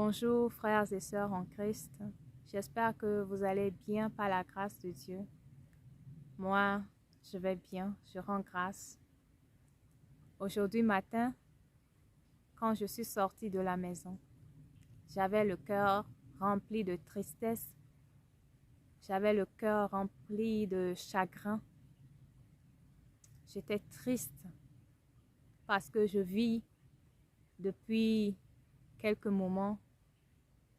Bonjour frères et sœurs en Christ. J'espère que vous allez bien par la grâce de Dieu. Moi, je vais bien, je rends grâce. Aujourd'hui matin, quand je suis sortie de la maison, j'avais le cœur rempli de tristesse. J'avais le cœur rempli de chagrin. J'étais triste parce que je vis depuis quelques moments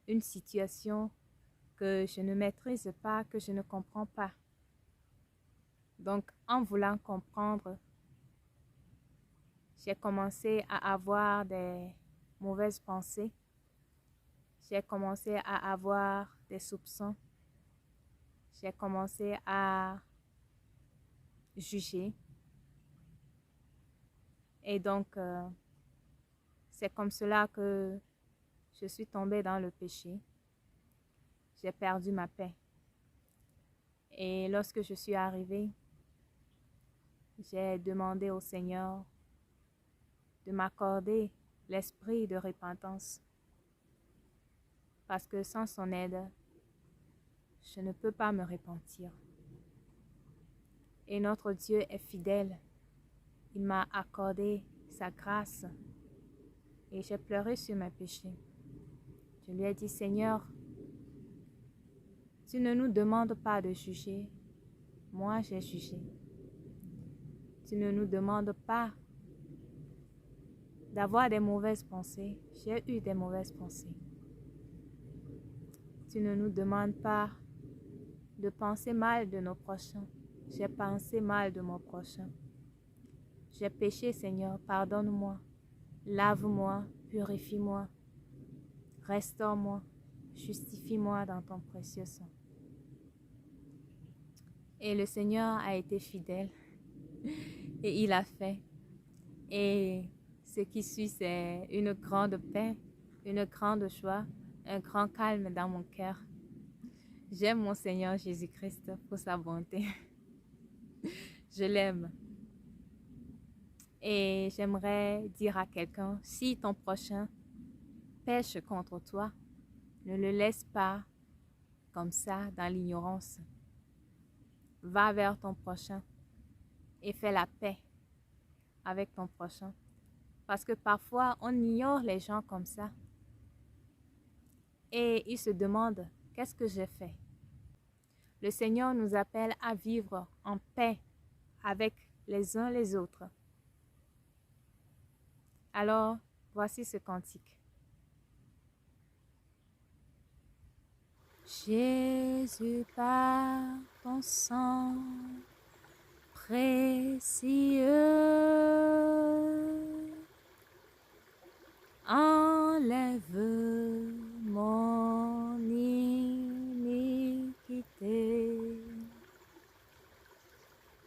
une situation que je ne maîtrise pas, que je ne comprends pas. Donc, en voulant comprendre, j'ai commencé à avoir des mauvaises pensées. J'ai commencé à avoir des soupçons. J'ai commencé à juger. Et donc, c'est comme cela que je suis tombée dans le péché. J'ai perdu ma paix. Et lorsque je suis arrivée, j'ai demandé au Seigneur de m'accorder l'esprit de repentance. Parce que sans son aide, je ne peux pas me repentir. Et notre Dieu est fidèle. Il m'a accordé sa grâce. Et j'ai pleuré sur mes péchés. Je lui ai dit, Seigneur, tu ne nous demandes pas de juger. Moi, j'ai jugé. Tu ne nous demandes pas d'avoir des mauvaises pensées. J'ai eu des mauvaises pensées. Tu ne nous demandes pas de penser mal de nos prochains. J'ai pensé mal de mon prochain. J'ai péché, Seigneur, pardonne-moi. Lave-moi, purifie-moi. Restaure-moi, justifie-moi dans ton précieux sang. Et le Seigneur a été fidèle. Et il a fait. Et ce qui suit, c'est une grande paix, une grande joie, un grand calme dans mon cœur. J'aime mon Seigneur Jésus-Christ pour sa bonté. Je l'aime. Et j'aimerais dire à quelqu'un, si ton prochain pêche contre toi, ne le laisse pas comme ça dans l'ignorance. Va vers ton prochain et fais la paix avec ton prochain. Parce que parfois, on ignore les gens comme ça. Et ils se demandent, qu'est-ce que j'ai fait? Le Seigneur nous appelle à vivre en paix avec les uns les autres. Alors, voici ce cantique. Jésus, par ton sang précieux, enlève mon iniquité.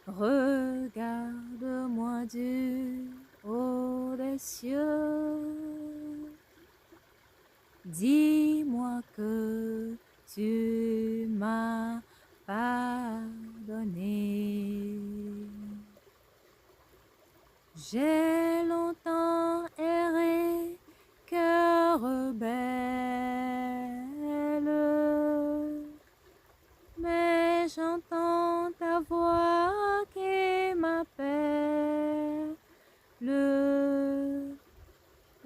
Regarde-moi du haut des cieux. Dis-moi que tu m'as pardonné. J'ai longtemps erré, cœur rebelle, mais j'entends ta voix qui m'appelle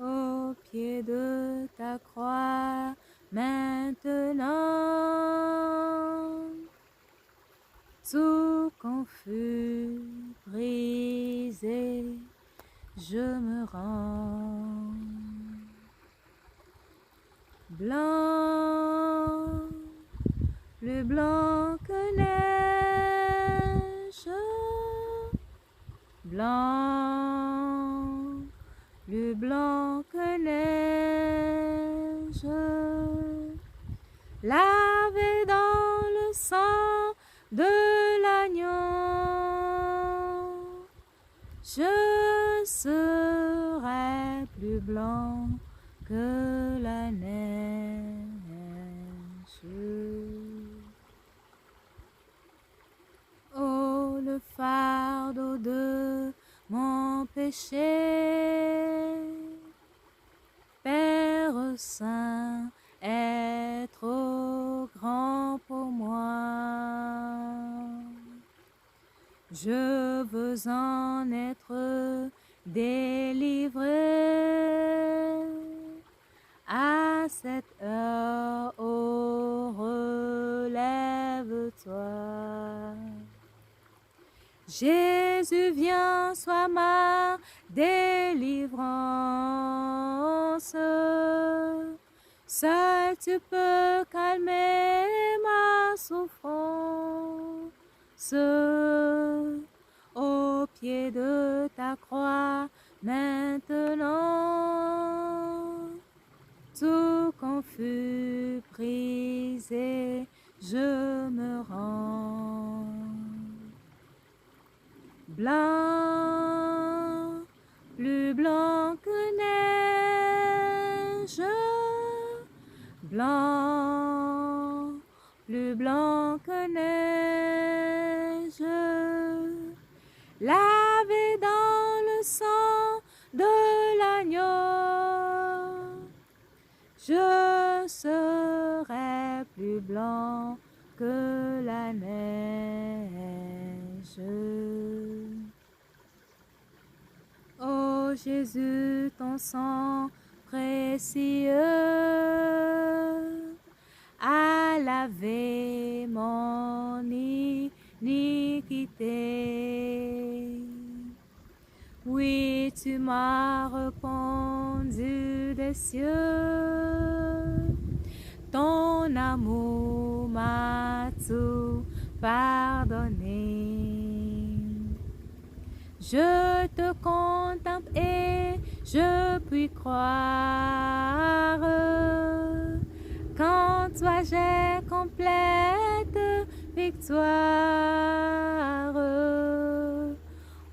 au pied de ta croix maintenant. Tout confus, brisé, je me rends. Blanc, plus blanc que neige, blanc, plus blanc que neige, lavé dans le sang de l'agneau, je serai plus blanc que la neige. Oh, le fardeau de mon péché, Père Saint, Je veux en être délivré. À cette heure, oh, relève-toi. Jésus, viens, sois ma délivrance. Seul tu peux calmer ma souffrance. Au pied de ta croix, maintenant, tout confus, brisé, je me rends. Blanc, plus blanc que neige, blanc, plus blanc que neige, lavé dans le sang de l'agneau, je serai plus blanc que la neige. Ô Jésus, ton sang précieux a lavé mon iniquité. Oui, tu m'as répondu des cieux. Ton amour m'a tout pardonné. Je te contemple et je puis croire qu'en toi j'ai complète victoire.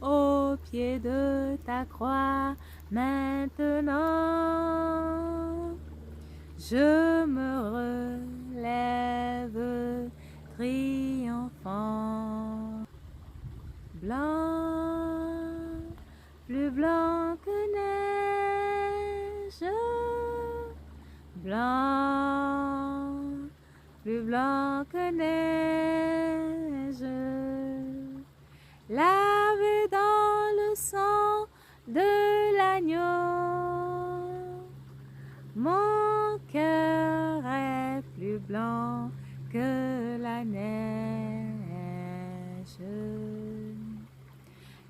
Au pied de ta croix, maintenant, je me relève triomphant. Blanc, plus blanc que neige, blanc, plus blanc que neige, lavé dans le sang de l'agneau, mon cœur est plus blanc que la neige.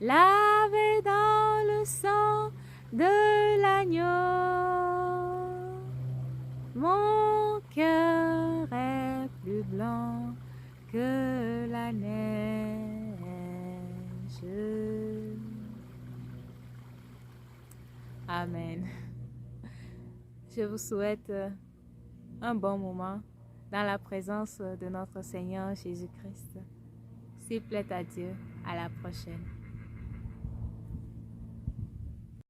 Lavé dans le sang de l'agneau, mon cœur est plus blanc que la neige. Amen. Je vous souhaite un bon moment dans la présence de notre Seigneur Jésus-Christ. S'il plaît à Dieu, à la prochaine.